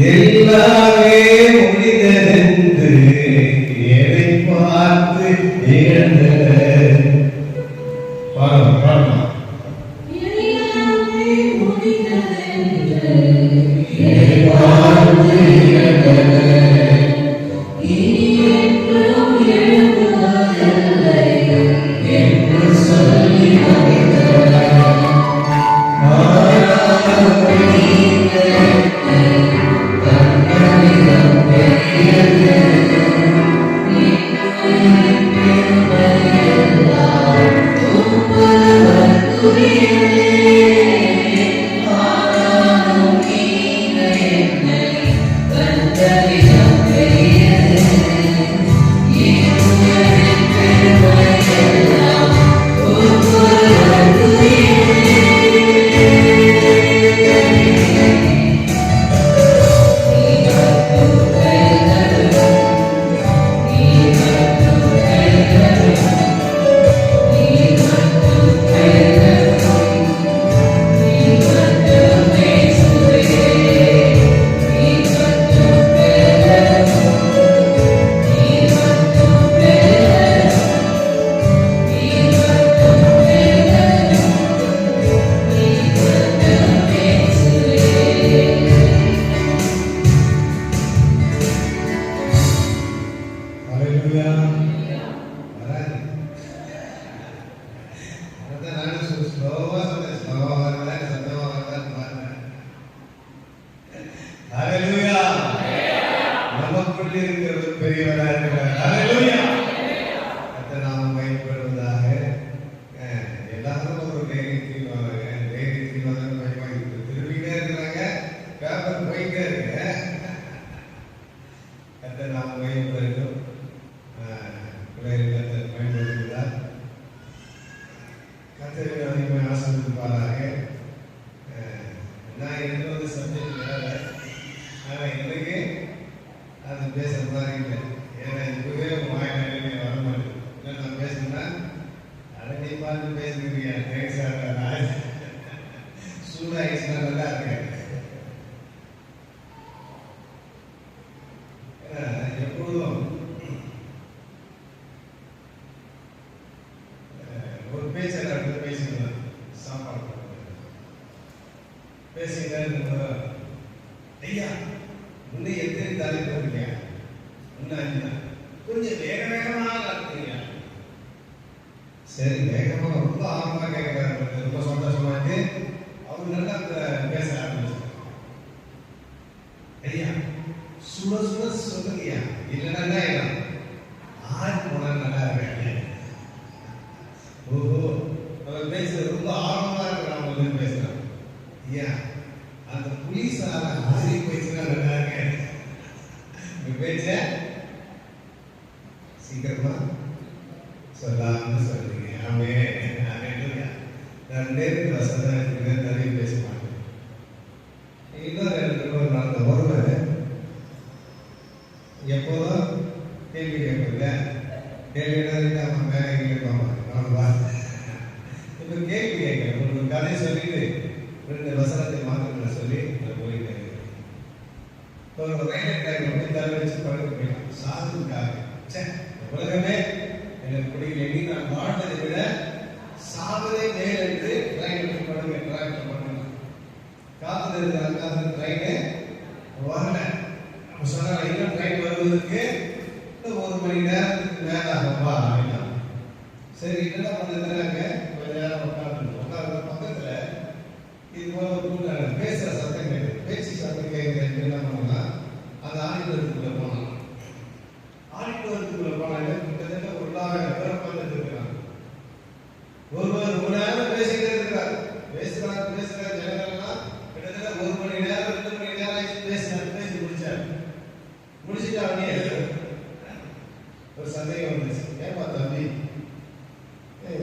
எல்லாமே முடிந்ததென்று எதை பார்த்து இழந்தனர். பாருங்க பாருங்க. எல்லாமே முடிந்ததென்று எதை பார்த்து இழந்தனர். இனி என்றும் எழுதுவதில்லை என்று சொல்லி வைத்தனர். கொஞ்சம் வேக வேகமாக நடத்துறீங்க. சரி, வேகமா ரொம்ப ஆர்வமா கேட்கிறாரு, ரொம்ப சந்தோஷமா இருக்கு. அவர் நல்லா பேச ஆரம்பிச்சு, ஐயா சுட சுட சொல்லுங்கய்யா, இல்லைன்னா ஆறு போனா நல்லா இருக்காங்க. ஓஹோ, அவர் பேசுறது ரொம்ப ஆர்வமா இருக்கிறாங்க, அவங்க பேசுறாங்க. ஐயா அந்த புலிசார ஆசி போயிடுச்சுன்னா நல்லா இருக்கேன். பேச்ச சீக்கிரமா சொல்லாம சொல்றீங்க. ஆமே, நான் நேருக்கு வசதி நிறைய பேச மாட்டேன். இன்னொரு இடத்துல நடந்த ஒருவர் எப்போதும் கேள்வி கேட்கல, கேள்வி அவன் மேலே கேட்பாங்க. இப்ப கேள்வி கேட்க உங்களுக்கு கதை சொல்லிட்டு 2 வசனத்தை மாத்திரம் சொல்லி போயிட்டு ரயில்வே ட்ராக் வந்து தலை வச்சு படுக்க போயிடலாம். சாதுக்காக உலகமே எனக்கு பிடிக்கல, எண்ணி நான் வாழ்ந்ததை விட சாவதே மேல் என்று ட்ரெயின் பண்ணுங்க. டிராக்டர் பண்ணுங்க, காத்து இருக்கிறாங்க. அந்த ட்ரெயினு வரல. நம்ம சொன்னாங்க இன்னும் ட்ரெயின் வருவதற்கு 1 மணி நேரத்துக்கு மேல ஆகும்பா அப்படின்னா. சரி, என்ன பண்ணுறாங்க, கொஞ்ச நேரம் உட்கார்ந்து பக்கத்துல இது போல ஒரு பேசுற சத்தம் கேட்குது, பேச்சு சத்தம் கேட்குறது. என்ன பண்ணலாம், அந்த ஆடிட்டோரியத்துக்குள்ள போனாங்க. ஆடிட்டோரியத்துக்குள்ள போனாங்க. கிட்டத்தட்ட 1000 பேர் உட்கார்ந்து இருக்கிறாங்க. ஒருவர் ரொம்ப நேரம் பேசிக்கிட்டே இருக்கிறார். பேசுறாரு ஜனங்கள்லாம் கிட்டத்தட்ட 1 மணி நேரம் 2 மணி நேரம் ஆயிடுச்சு. பேசி முடிச்சுட்டு அவனே ஒரு சந்தேகம் வந்துச்சு. ஏன்பா தம்பி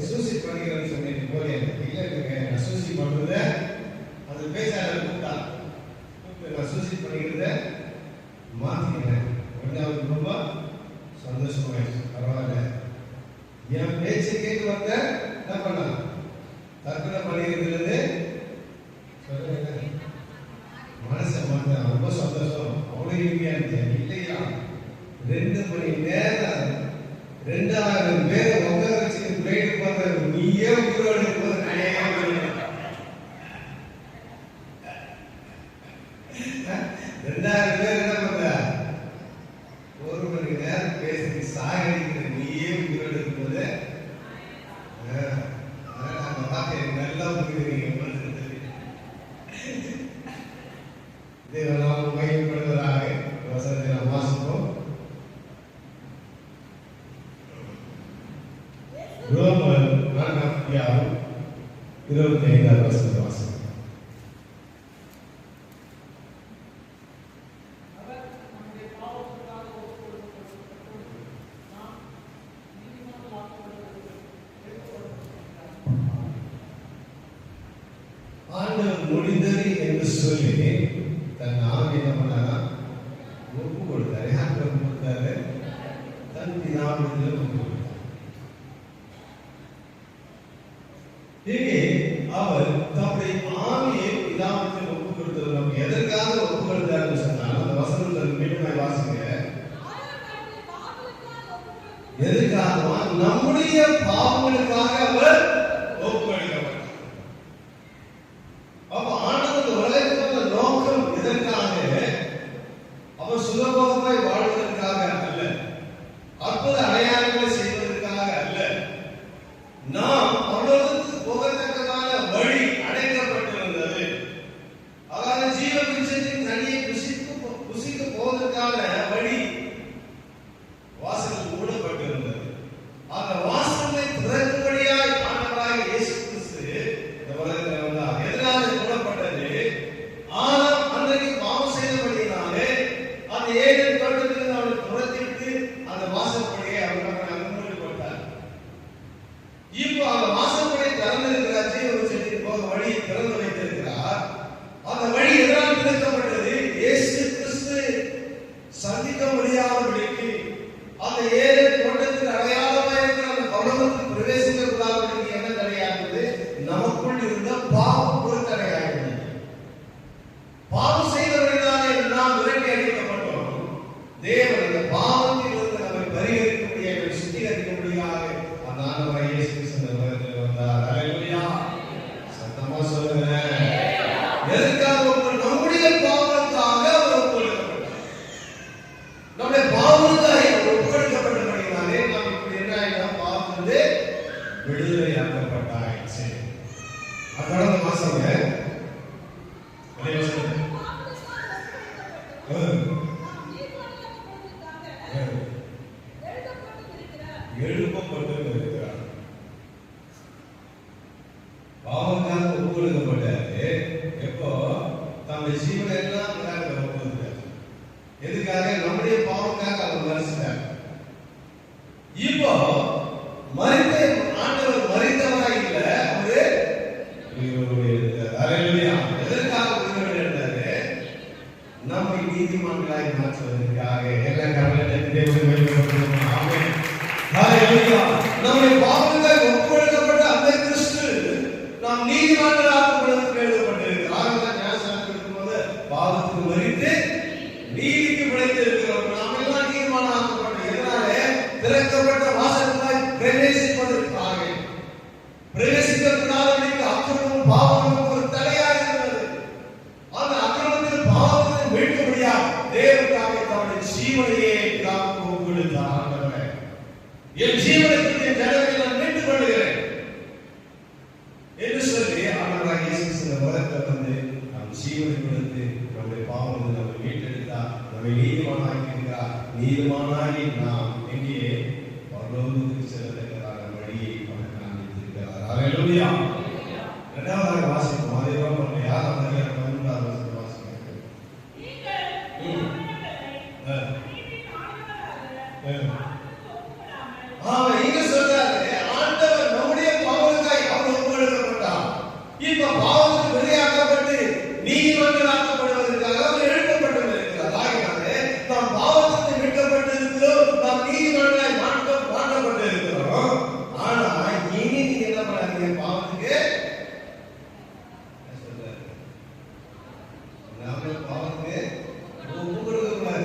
சூசி பண்ணிக்கிறேன்னு சொன்னீங்க போலே? இல்லை, நான் சூசி பண்றத அது பேசாத கூப்பிட்டா நான் சூசி பண்ணிக்கிறத மாத்திக்கிறேன். உடனே அவருக்கு ரொம்ப சந்தோஷமாயிடுச்சு. பரவாயில்ல, என் பேச்சை கேட்டு வந்த என்ன பண்ண தற்கொலை பண்ணிக்கிறது மனசை மாத்த ரொம்ப சந்தோஷம். போயிருக்கீங்க இல்லையா? 2 மணி நேரம் 2000 பேரை உட்கார வச்சு பிரேக் பண்ற நீயே உயிரோடு இருக்கும்போது நான் 2000 பேர் என்ன பண்ற? 1 மணி நேரம் பேசி சாகடிக்கிற நீயே உயிரோடு இருக்கும்போது நல்லா புரியுறீங்க. தேவனாம் மகிமைப்படுவதாக. வசனத்தை நாம் வாசிப்போம். ரோமர் 4:25 வசனத்தை வாசிப்போம். ஆண்டவர் முடிந்தது என்று சொல்லி தன் ஆவி என்ன பண்ணாரா? ஒப்பு கொடுத்தாரு. யாருக்கு ஒப்பு கொடுத்தாரு? தன் பிதாவிடத்தில் ஒப்பு கொடுத்தார். இங்கே அவர் தம்முடைய ஆவியை பிதாவிடத்தில் ஒப்பு கொடுத்தவர். நமக்கு எதற்காக ஒப்பு கொடுத்தாருன்னு சொன்னால் அந்த வசனத்தை மீண்டும் வாசிங்க. எதற்காக? நம்முடைய பாவங்களுக்காக அவர் ஒப்பு கொடுக்கப்பட்டார். அப்ப ஆண்டவர் உலகத்துக்கு நோக்கம் எதற்காக? அவர் சுலபமாய் வாழ்வதற்காக அல்ல, அற்புத அடையாளங்களை செய்வதற்காக அல்ல. நாம் அவர்களுக்கு போகத்தக்கதான வழி அடைக்கப்பட்டிருந்தது. அதாவது ஜீவ விருட்சத்தின் கனியை புசிக்க போவதற்கான வழி வாசல் மூடப்பட்டிருந்தது. அந்த வாசலை திறக்கும்படியாய் ஆண்டவராகிய இயேசு கிறிஸ்து இந்த உலகத்தில் வந்தார். எதனால மூடப்பட்டது? ஆதாம் அன்றைக்கு பாவம் செய்தபடியினாலே அந்த ஏதேன் தோட்டத்தில் அவனை துரத்திவிட்டு அந்த வாசற்படியை அவர் மூடப்பட்டார். இப்போ அந்த வாசற்படியை திறந்திருக்கிறார். ஜீவ விருட்சத்தின் போக வழியை திறந்து வைத்திருக்கிறார். அந்த வழி எதனால் திறக்கப்பட்டது? இயேசு கிறிஸ்து சந்திக்க முடியாதபடிக்கு அந்த ஏதேன் தோட்டத்தில் அடையாளமாக இருக்கிற அந்த பரலோகத்தில் பிரவேசிக்க கூடாதபடிக்கு என்ன தடையானது? நமக்குள் இருந்த பாவம் ஒரு தடையானது. பாவம் செய்தவர்களாலே நாம் விரட்டி அடிக்கப்பட்டோம். தேவன் அந்த பாவத்தில் இருந்து நம்மை பரிகரிக்க முடியாது, சுத்திகரிக்க முடியாது. அந்த ஆண்டவராகிய இயேசு கிறிஸ்து இந்த உலகத்தில் வந்தார். ஹல்லேலூயா! சத்தமா சொல்லுங்க. எதற்காக? நம்முடைய பாவத்துக்காக அவர் ஒப்பு கொடுக்கப்பட்டார். நம்முடைய பாவத்துக்காக ஒப்பு கொடுக்கப்பட்டபடியாலே நாம் இப்படி என்ன ஆயிடும்? பாவத்திலிருந்து விடுதலை ஆக்கப்பட்டாயிற்று. கடந்த மாசங்க எழுப்பப்பட்டு இருக்கிறார். பாவக்காக ஒப்பு கொடுக்கப்பட்டாரு. எப்போ? தம்முடைய ஜீவனை எல்லாம் ஒப்பு கொடுத்தார். எதுக்காக? நம்முடைய பாவக்காக அவர் மரித்தார். இப்போ மரித்த ஆண்டவர் மரித்தவராய் இல்ல, அவரு உயிரோடு இருந்தார். ஹல்லேலூயா! எதற்காக உயிரோடு இருந்தாரு? நம்மை நீதிமான்களாய் மாற்றுவதற்காக. எல்லாம் கவலைப்பட்டு தேவனை மகிமைப்படுத்துவோம். ஆமென். ஹல்லேலூயா! நம்முடைய பாவங்களுக்காக ஒப்பு கொடுக்கப்பட்ட அந்த கிறிஸ்து நாம் நீதிமான்களாக்கப்படுவதற்கு எழுதப்பட்டிருக்கிறது. ஆகவே ஞானஸ்நானம் எடுக்கும்போது பாவத்துக்கு மரித்து நீதிக்கு பிழைத்து இருக்கிறோம். நாம் எல்லாம் நீதிமானாக்கப்பட்டோம். எதனாலே? திறக்கப்பட்ட வாசலுக்காய் பிரவேசிப்பதற்காக. பிரவேசிக்கப்படாதபடிக்கு அக்கிரமமும் பாவமும் ஒரு தடையாக இருந்தது. அந்த அக்கிரமத்தில் பாவத்தை மீட்க முடியாது. தேவனுக்காக தம்முடைய ஜீவனையே காக்க கொடுத்தார். ஆண்டவரே, என் ஜீவனத்திற்கு ஜனங்களை நான் மீட்டுக் கொள்கிறேன் என்று சொல்லி ஆண்டவராகிய இயேசு கிறிஸ்து உலகத்தில் வந்து நம் ஜீவனை கொடுத்து நம்முடைய பாவங்களை நம்மை மீட்டெடுத்தார். நம்மை நீதிமானாக்கி இருக்கிறார். நீதிமானாகி நாம் எங்கே? பரலோகத்துக்கு செல்லத்தக்கதான வழியை அவர் காண்பித்திருக்கிறார். ஹல்லேலூயா! இரண்டாவதாக வாசிப்போம். அதே ரோமர் 6:13 வாசிக்கிறேன். இங்க சொல்றாரு, ஆண்டவர் நம்முடைய பாவங்களுக்காய் அவர் ஒப்பு கொடுக்கப்பட்டார். இப்ப பாவத்துக்கு வெளியாக்கப்பட்டு நீதிமான்களாக்கப்படுவதற்காக அவர் எழுப்பப்பட்டிருக்கிறார். ஆகினாலே நாம் பாவத்துக்கு மீட்கப்பட்டு இருக்கிறோம். நாம் நீதிமான்களாய் மாற்றப்பட்டு இருக்கிறோம். ஆனா இனி நீங்க என்ன பண்ணாதீங்க? பாவத்துக்கு சொல்றாரு, நாம பாவத்துக்கு ஒப்பு கொடுக்க கூடாது.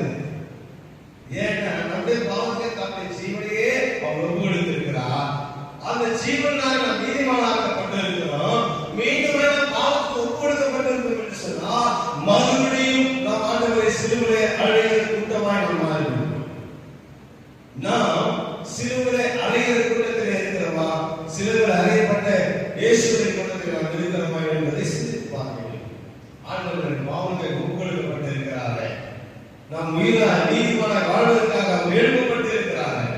ஜீவனாக நாம் நீதிமானாக்கப்பட்டிருக்கிறோம். மீண்டும் நாம் பாவத்துக்கு ஒப்புக்கொடுக்கப்பட்டிருக்கிறோம் என்று சொன்னால் மறுபடியும் நாம் ஆண்டவரை சிலுவையிலே அறைகிற கூட்டமாய் நாம் மாறிவிடுவோம். நாம் சிலுவையிலே அறைகிற கூட்டத்திலே இருக்கிறோமா, சிலுவையில் அறையப்பட்ட இயேசுவின் கூட்டத்தில் நாம் இருக்கிறோமா என்பதை சிந்தித்து பார்க்க வேண்டும். ஆண்டவரின் பாவங்களை ஒப்புக்கொடுக்கப்பட்டிருக்கிறார்கள். நாம் நீதிமானாக வாழ்வதற்காக எழுப்பப்பட்டு இருக்கிறார்கள்.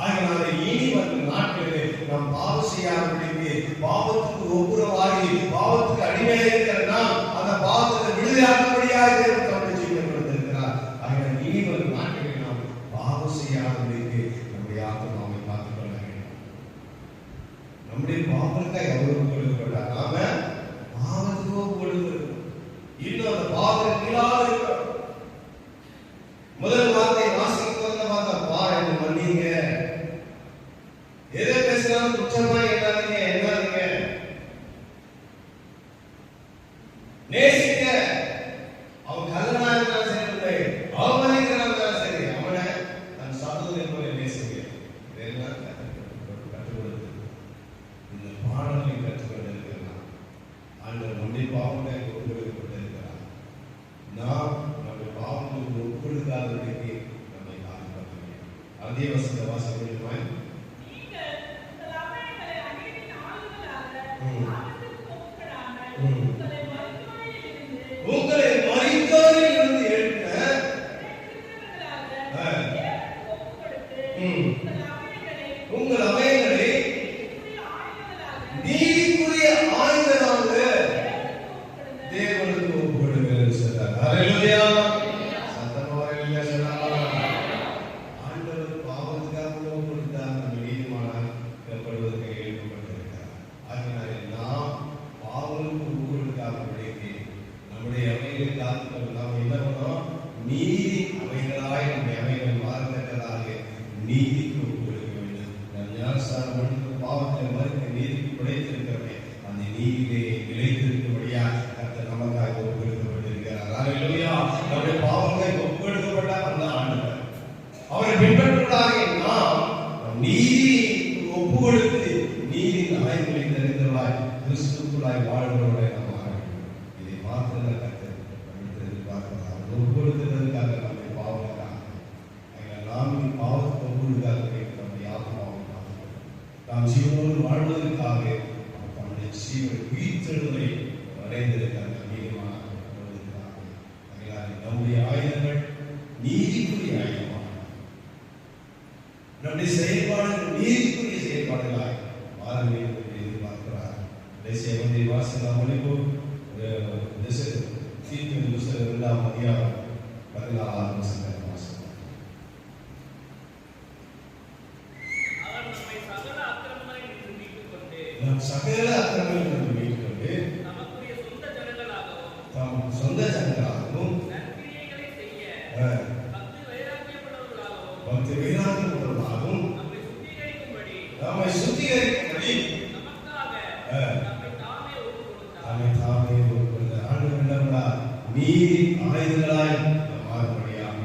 ஆகினால இனி வரும் நாட்களிலே நாம் பாவம் செய்யாதபடிக்கு, பாவத்துக்கு ஒப்புரவாகி பாவத்துக்கு அடிமையாக இருக்கிற நாம் அந்த பாவத்தை விடுதலையாக்கும்படியாக தேவன் தம்முடைய ஜீவனை கொடுத்திருக்கிறார். ஆகினால இனி வரும் நாட்களில் நாம் பாவம் செய்யாதபடிக்கு நம்முடைய ஆத்மாவை காத்துக் கொள்ள வேண்டும். நம்முடைய பாவத்துக்காக அவர் ஒப்புக்கொடுக்கப்பட்டார். நாம பாவத்துக்கு ஒப்புக்கொடுக்கிறோம். இன்னும் அந்த பாவத்தை மீளாத இருக்கிறோம். முதல் வார்த்தை வாசிக்கும் போது பார்த்தா, பா என்று மன்னிங்க, எதை பேசினாலும் துச்சமா எண்ணாதீங்க, நேசிக்க. அவன் கல்லனா இருந்தாலும் சரி, அவமதிக்கிறான் சரி, அவனை தன் சகோதரன் போல நேசிக்க. இதெல்லாம் கற்றுக் கொடுத்து இந்த பாடலை கற்றுக்கொண்டிருக்கிறான். ஆண்டவர் நம்முடைய பாவங்களை ஒப்புக்கொடுக்கப்பட்டிருக்கிறார். நாம் நம்முடைய பாவங்களுக்கு ஒப்புக்கொடுக்காதபடிக்கு நம்மை காத்துக்கொள்ள வேண்டும். அதே வசந்த வாசகமாய் உங்களை மரித்தோரில் இருந்து எழுப்பின உங்கள் அவயங்களை நீதிக்குரிய ஆயுதமாக தேவனுக்கு ஒப்புக்கொடுங்கள் என்று சொன்னார். ஹல்லேலூயா. சத்தமா ஹல்லேலூயா சொல்லலாம். ஆண்டவர் பாவத்துக்காக ஒப்புக்கொடுத்தார். நம்ம நீதிமானாக்கப்படுவதற்கு எழுப்பப்பட்டிருக்கிறார். ஆகினாலே நாம் பாவங்களுக்கு ஒப்புக்கொடுக்காதபடிக்கு நம்முடைய அவைகளை காத்துக்கொள்ள நாம் என்ன பண்ணோம்? நீதி அவைகளாய் நம்முடைய அவைகள் மாறத்தக்கதாக நீதிக்கு ஒப்புக்கொடுக்க வேண்டும். நாம் ஞானஸ்நானம் பண்ணி பாவத்தை மறுக்க நீதிக்கு படைத்திருக்கிறோமே, அந்த நீதியிலே நிலைத்திருக்கும்படியா கர்த்தர் நமக்காக ஒப்புக்கொடுக்கப்பட்டிருக்கிறார். ஹல்லேலூயா. நம்முடைய பாவங்களை ஒப்புக்கொடுக்கப்பட்ட அந்த ஆண்டவர் அவரை பின்பற்றுவதாக நாம் நீதி ஒப்புக்கொடுத்து நீதியின் ஆய்வுகளை தெரிந்தவர்களாய் கிறிஸ்துவுக்குள்ளாய் வாழ்கிறவர்களை நாம் மாற வேண்டும். இதை மாத்திரம் கர்த்தர் எதிர்பார்க்கிறார். ஒப்புக்கொடுத்ததற்காக நம்முடைய பாவங்களுக்காக நாம் பாவத்துக்கு ஒப்புக்கொடுக்காத நம்முடைய ஆத்மாவை நாம் ஜீவனோடு வாழ்வதற்காக தன்னுடைய ஜீவனை உயிர்த்தெழுதலை வரைந்திருக்கிறார். நம்முடைய ஆயுதங்கள் நீதிக்குரிய ஆயுதமாக, நம்முடைய செயல்பாடுகள் நீதிக்குரிய செயல்பாடுகளாய் மாற வேண்டும் என்று எதிர்பார்க்கிறார். தேசிய வாசகம் மணிப்பூர் தீர்ப்பின் புத்தகம் 2ஆம் அதிகாரம் 14ஆம் வசனம் வாசகம். நாம் சகல அக்கிரமங்களிலிருந்து மீட்டுக்கொண்டு தம் சொந்த ஜனங்களாகவும் பக்தி வைராக்கியமுள்ளவர்களாகவும் நம்மை சுத்திகரிக்கும்படி தம்மை தாமே ஒப்புக்கொடுத்தார். ஆண்டவர் என்னவென்றால் நீதி ஆயுதங்களாய் மாறும்படியாக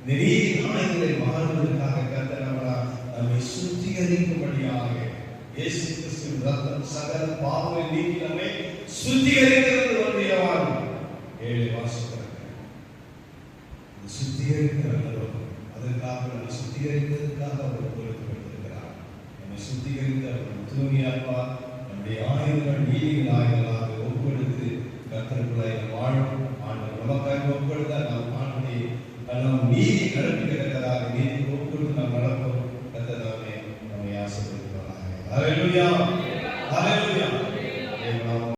இந்த நீதி ஆயுதங்களை மாறுவதற்காக கர்த்தர் நம்மை சுத்திகரிக்கும்படியாக இயேசு கிறிஸ்துவின் ரத்தம் சகல பாவங்களை நீக்கி நம்மை சுத்திகரிக்கிறது ஒன்றியவான் 7 வாசிக்கிறார். சுத்திகரிக்கிற அதற்காக நம்மை சுத்திகரிப்பதற்காக அவர் கொடுக்கப்பட்டிருக்கிறார். நம்மை சுத்திகரித்து அவர் தூய்மையாப்பா நம்முடைய ஆயுதங்கள் நீதியின் ஆயுதங்களாக ஒப்புக்கொடுத்து கர்த்தருக்குள்ளாய் வாழும் ஆண்டவர் நமக்காக ஒப்புக்கொடுத்தார். நாம் ஆண்டுடைய நாம் நீதி நடப்பிக்கிறதாக நீதி ஒப்புக்கொடுத்து நாம் நடப்போம். கர்த்தர் நம்மை ஆசீர்வதிப்பாராக. ஹல்லேலூயா. ஹல்லேலூயா.